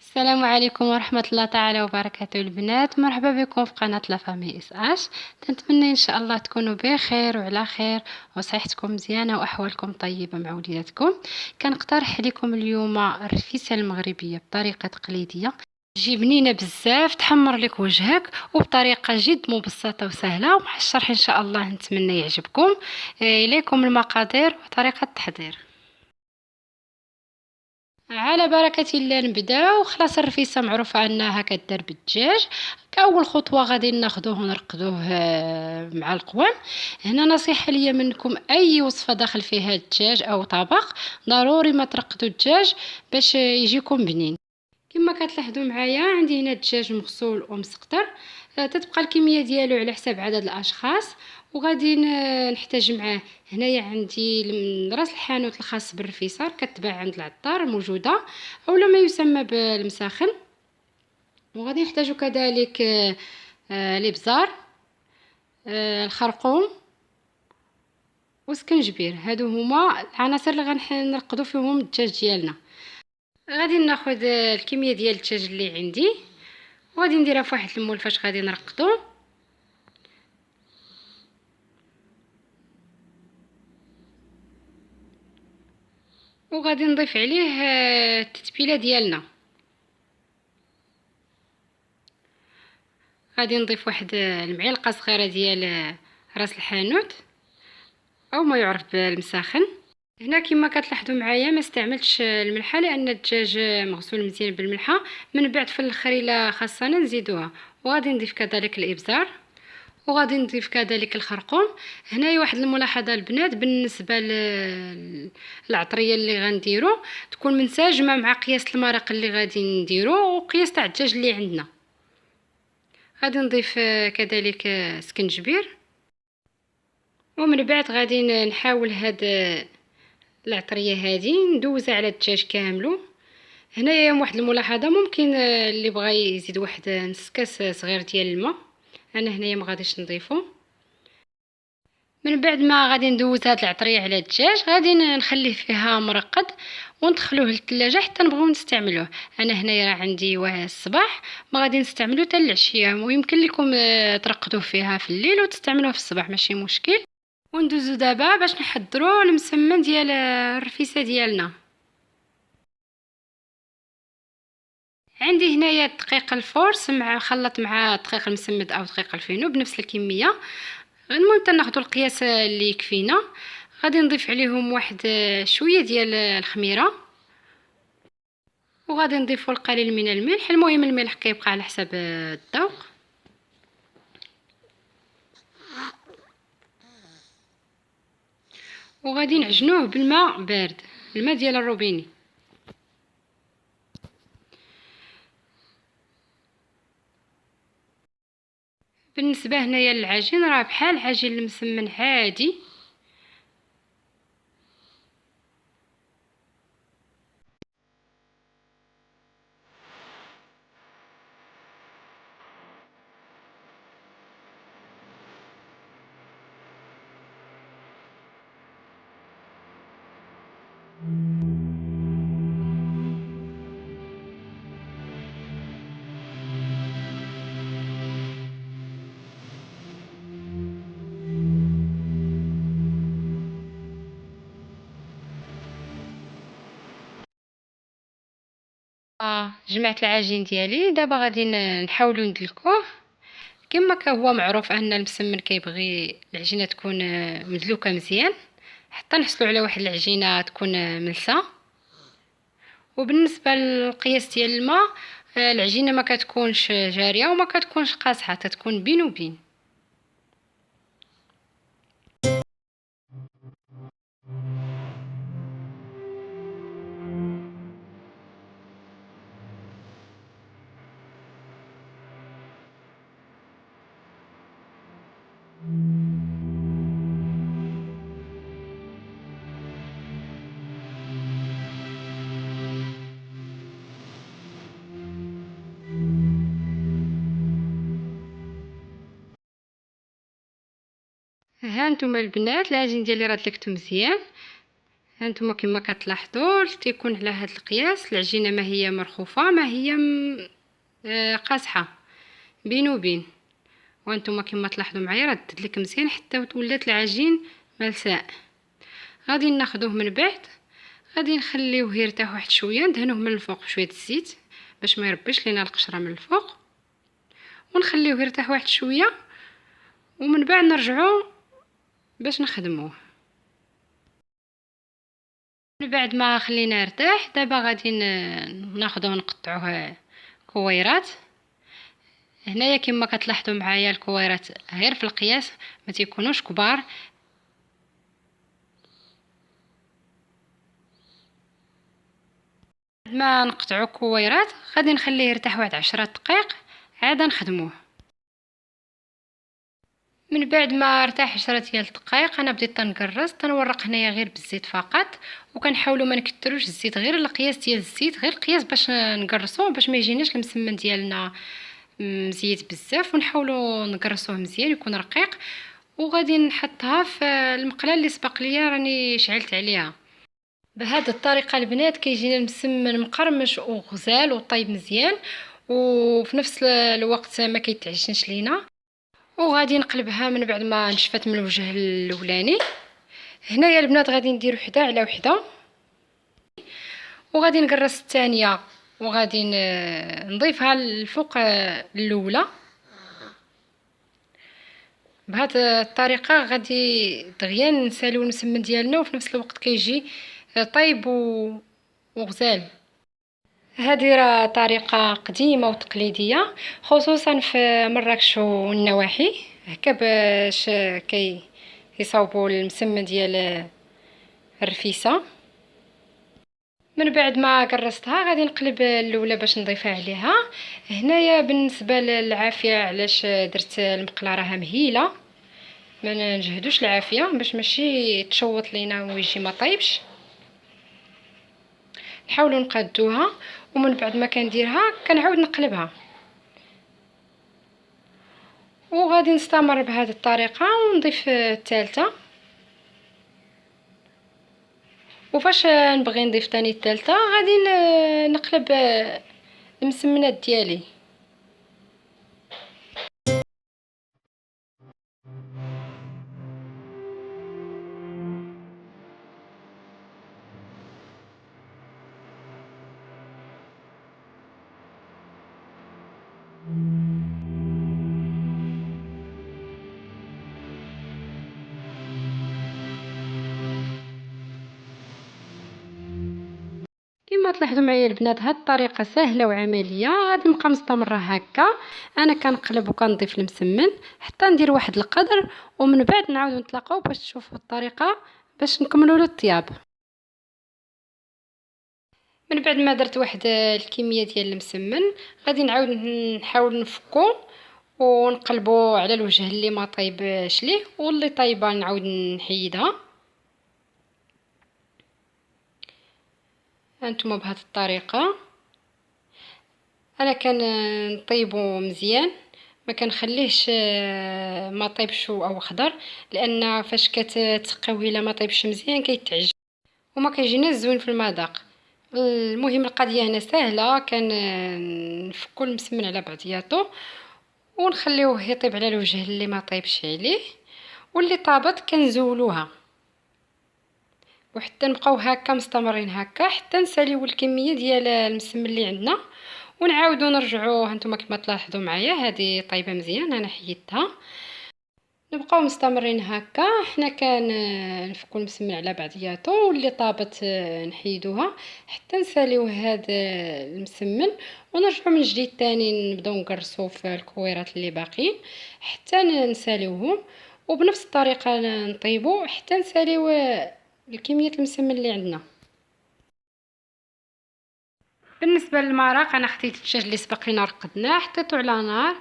السلام عليكم ورحمة الله تعالى وبركاته البنات، مرحبا بكم في قناة لا فامي اس اش. تنتمنى ان شاء الله تكونوا بخير وعلى خير وصحتكم مزيانة واحوالكم طيبة مع وليداتكم. كنقترح لكم اليوم الرفيسة المغربية بطريقة تقليدية تجي بنينة بزاف، تحمر لك وجهك وبطريقة جد مبسطة وسهلة، ومع الشرح ان شاء الله نتمنى يعجبكم. اليكم المقادير وطريقة التحضير. على بركة الله نبداو. خلاص الرفيسه معروفه انها كدار بالدجاج. كاول خطوه غادي ناخذوه ونرقدوه مع القوام. هنا نصيحه ليا منكم اي وصفه داخل فيها الدجاج او طبق ضروري ما ترقدوا الدجاج باش يجيكم بنين. كما كتلاحظوا معايا عندي هنا الدجاج مغسول ومسقطر. تتبقى الكميه ديالو على حساب عدد الاشخاص. وغادي نحتاج معاه هنايا عندي راس الحانوت الخاص بالرفيسه كتباع عند العطار موجوده اولا ما يسمى بالمساخن. وغادي نحتاج كذلك الابزار، الخرقوم وسكنجبير. هادو هما العناصر اللي غنرقدوا فيهم الدجاج ديالنا. غادي ناخذ الكميه ديال الدجاج اللي عندي وغادي نديرها في واحد المول فاش غادي نرقدو. وغادي نضيف عليه التتبيله ديالنا. غادي نضيف واحد المعلقه صغيره ديال راس الحانوت او ما يعرف بالمساخن. هنا كما كتلاحظوا معايا ما استعملتش الملحه لان الدجاج مغسول مزيان بالملحه. من بعد في الاخر الا خاصنا نزيدوها. وغادي نضيف كذلك الابزار وغادي نضيف كذلك الخرقوم. هنايا واحد الملاحظه البنات بالنسبه للعطريه اللي غنديرو تكون منسجمه مع قياس المرق اللي غادي نديرو وقياس تاع الدجاج اللي عندنا. غادي نضيف كذلك سكنجبير. ومن بعد غادي نحاول هاد العطريه هذه ندوزها على الدجاج كامله. هنايا واحد الملاحظه ممكن اللي بغى يزيد واحد نص كاس صغير ديال الماء. انا هنايا ما غاديش نضيفه. من بعد ما غادي ندوز هاد العطريه على الدجاج غادي نخليه فيها مرقد وندخلوه للثلاجه حتى نبغيو نستعملوه. انا هنايا راه عندي الصباح ما غادي نستعملو حتى العشيه ويمكن لكم ترقدوه فيها في الليل وتستعملوه في الصباح ماشي مشكل. وندوزو دابا باش نحضروا المسمن ديال الرفيسه ديالنا. عندي هنايا الدقيق الفورس مع خلط مع الدقيق المسمد او دقيق الفينو بنفس الكميه. المهم تناخذوا القياس اللي يكفينا. غادي نضيف عليهم واحد شويه ديال الخميره وغادي نضيفوا القليل من الملح. المهم الملح كيبقى على حسب الذوق. وغادي نعجنوه بالماء بارد، الماء ديال الروبيني. بالنسبه هنايا للعجين راه بحال عجين المسمن عادي. جمعت العجين ديالي دابا غادي نحاولوا ندلكوه. كما هو معروف ان المسمن كيبغي العجينه تكون مدلوكه مزيان حتى نحصلوا على واحد العجينه تكون ملسه. وبالنسبه للقياس ديال الماء العجينه ما كتكونش جاريه وما كتكونش قاصحه، تتكون بين وبين. ها نتوما البنات العجين ديالي راه دلكته مزيان. هانتوما كما كتلاحظوا تيكون على هذا القياس. العجينه ما هي مرخوفه، ما هي قاصحه، بين وبين. وانتم كما تلاحظوا معايا راه دت لك مزيان حتى ولات العجين ملساء. غادي ناخذوه من بعد، غادي نخليوه يرتاح واحد شويه، ندهنوه من الفوق بشويه الزيت باش ما يربش لينا القشره من الفوق، ونخليوه يرتاح واحد شويه، ومن بعد نرجعوا باش نخدموه. من بعد ما خلينا يرتاح دابا غادي ناخذوه نقطعوه كويرات. هنايا كما كتلاحظوا معايا الكويرات غير في القياس، ما تيكونوش كبار. ما نقطعو كويرات غادي نخليه يرتاح واحد 10 دقائق عاد نخدموه. من بعد ما ارتاح 10 ديال الدقائق انا بديت تنقرص، تنورق هنايا غير بالزيت فقط، وكنحاولوا ما نكثروش الزيت، غير القياس ديال الزيت، غير القياس باش نقرصوه باش ما يجيناش المسمن ديالنا مزيت بزاف، ونحاولوا نقرصوه مزيان يكون رقيق. وغادي نحطها في المقله اللي سبق ليا راني شعلت عليها. بهذه الطريقه البنات كيجينا المسمن مقرمش وغزال وطيب مزيان، وفي نفس الوقت ما كيتعجنش لينا. وغادي نقلبها من بعد ما نشفت من الوجه الاولاني. هنايا البنات غادي ندير وحده على وحده، وغادي نقرص الثانيه، وغادي نضيفها الفوق الاولى. بهذه الطريقه غادي دغيا نساليو المسمن ديالنا، وفي نفس الوقت كيجي طيب وغزال. هذه راه طريقه قديمه وتقليديه خصوصا في مراكش والنواحي، هكا باش كيصاوبوا المسمن ديال الرفيسه. من بعد ما قرصتها غادي نقلب الاولى باش نضيفها عليها. هنايا بالنسبه للعافيه علاش درت المقله راها مهيله، ما نجهدوش العافيه باش ماشي تشوط لينا ويجي ما طيبش. نحاولوا نقادوها، ومن بعد ما كنديرها كنعاود نقلبها، وغادي نستمر بهذه الطريقه ونضيف الثالثه. وفاش نبغي نضيف ثاني الثالثه غادي نقلب المسمنات ديالي. كما تلاحظوا معايا البنات هاد الطريقه سهله وعمليه، غادي نبقى مستمره هكا. انا كنقلب وكنضيف المسمن حتى ندير واحد القدر، ومن بعد نعاودو نتلاقاو باش تشوفوا الطريقه باش نكملوا له الطياب. من بعد ما درت واحد الكميه ديال المسمن غادي نعاود نحاول نفكو ونقلبوا على الوجه اللي ما طيبش ليه، واللي طيبه نعاود نحيدها. هانتوما بهذه الطريقه انا نطيبو مزيان، ما كنخليهش ما طيبش او خضر، لان فاش كتسقاوه الا ما طيبش مزيان كيتعجن وما كيجيناش زوين في المذاق. المهم القضيه هنا سهله، نفكو المسمن على بعضياتو ونخليوه يطيب على الوجه اللي ما طيبش عليه، واللي طابت كنزولوها، وحتى نبقاو هكا مستمرين هكا حتى نساليو الكميه ديال المسمن اللي عندنا، ونعاودو نرجعوه. هانتوما كما تلاحظوا معايا هذه طيبه مزيان انا حيدتها. نبقاو مستمرين هكا، حنا نفكو المسمن على بعضياتو، واللي طابت نحيدوها حتى نساليو هذا المسمن، ونرجعوا من جديد تاني نبداو نقرصوا في الكويرات اللي باقيين حتى نساليوهم، وبنفس الطريقه نطيبوا حتى نساليو الكميه المسمن اللي عندنا. بالنسبه للمرق انا خديت الدجاج اللي سبق لينا رقدناه حطيته على نار،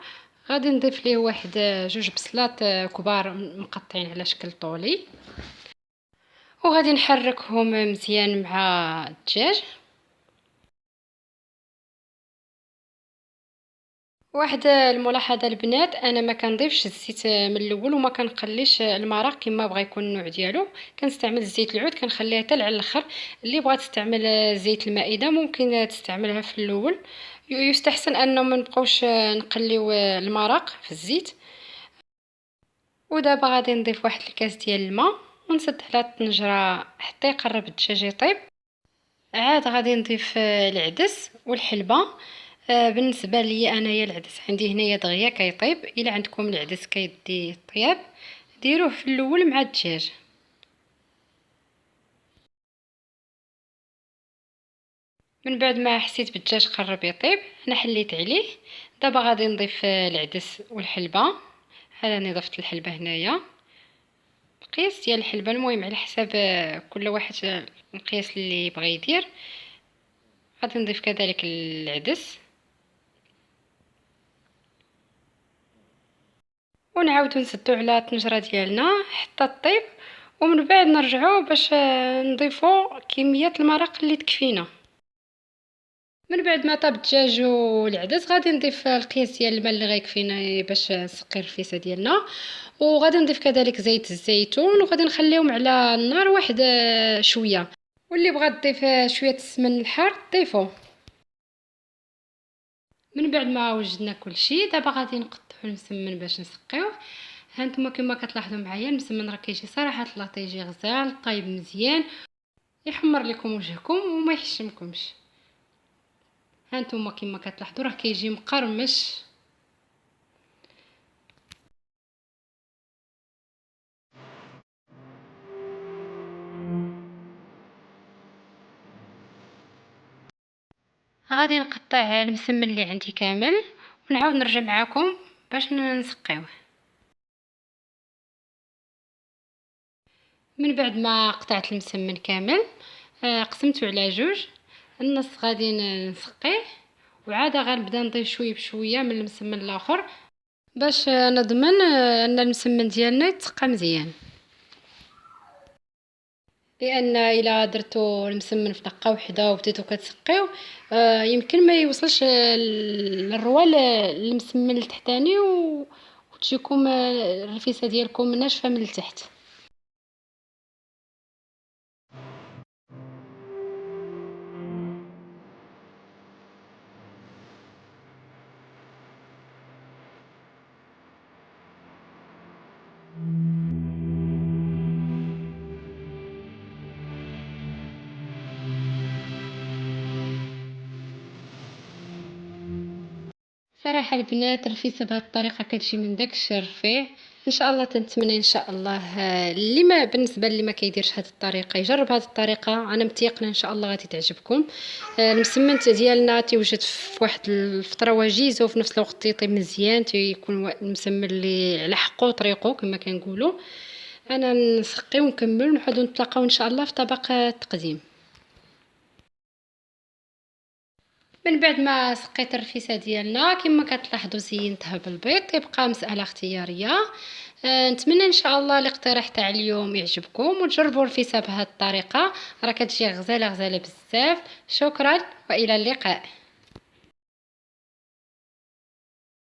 غادي نضيف ليه واحد 2 بصلات كبار مقطعين على شكل طولي، وغادي نحركهم مزيان مع الدجاج. واحد الملاحظه البنات، انا ما كنضيفش الزيت من الاول وما كنقليش المرق كما بغى يكون النوع ديالو. كنستعمل زيت العود، كنخليها حتى على الاخر. اللي بغات تستعمل زيت المائده ممكن تستعملها في الاول. يستحسن انه ما نبقاوش نقليو المرق في الزيت. ودابا غادي نضيف واحد الكاس ديال الماء ونسد على الطنجره حتى يقرب الدجاج يطيب. عاد غادي نضيف العدس والحلبه. بالنسبه لي انايا العدس عندي هنايا دغيا كيطيب. الا عندكم العدس كيدي طياب ديروه في الاول مع الدجاج. من بعد ما حسيت بالدجاج قرب يطيب انا حليت عليه. دابا غادي نضيف العدس والحلبه. هذا انا ضفت الحلبه هنايا القياس ديال الحلبه، المهم على حساب كل واحد القياس اللي بغى يدير. غادي نضيف كذلك العدس ونعاودو نسدو على الطنجره ديالنا حتى طيب، ومن بعد نرجعو باش نضيفو كميه المرق اللي تكفينا. من بعد ما طاب الدجاج والعدس غادي نضيف القياس ديال الماء اللي غيكفينا باش نسقي الرفيسه ديالنا. وغادي نضيف كذلك زيت الزيتون وغادي نخليهم على النار واحد شويه. واللي بغى تضيف شويه السمن الحار ضيفوه. من بعد ما وجدنا كل شيء دابا غادي نقطعوا المسمن باش نسقيوه. هانتوما كما كتلاحظوا معايا المسمن راه كيجي صراحه الله تيجي غزال طايب مزيان، يحمر لكم وجهكم وما يحشمكمش. هانتوما كما كتلاحظوا راه كيجي مقرمش. غادي نقطع المسمن اللي عندي كامل ونعاود نرجع معكم باش نسقيوه. من بعد ما قطعت المسمن كامل قسمته على جوج. النص غادي نسقيه وعاد غنبدا نضيف شويه بشويه من المسمن الاخر باش نضمن ان المسمن ديالنا يتسقى مزيان. لان الا درتو المسمن في دقه واحده وبديتو كتسقيو يمكن ما يوصلش الروا للمسمن التحتاني وتجيكم الرفيسه ديالكم ناشفه من التحت. صراحه البنات الرفيسه بهذه الطريقه كتجي من داكش الرفيع. ان شاء الله تنتمنى ان شاء الله اللي ما بالنسبه اللي ما كيديرش هذه الطريقه يجرب هذه الطريقه. انا متيقنه ان شاء الله غادي تعجبكم. المسمن ديالنا تيوجد في واحد الفتره وجيزه وفي نفس الوقت تيطيب مزيان، تيكون المسمن اللي على حقه طريقه كما كنقولوا. انا نسقي ونكمل ونحاولوا نتلاقاو ان شاء الله في طبق التقديم. من بعد ما سقيت الرفيسه ديالنا كما كتلاحظوا زينتها بالبيض، تبقى مساله اختياريه. نتمنى ان شاء الله الاقتراح تاع اليوم يعجبكم وتجربوا الرفيسه بهذه الطريقه، راه كتجي غزاله غزاله بزاف. شكرا والى اللقاء.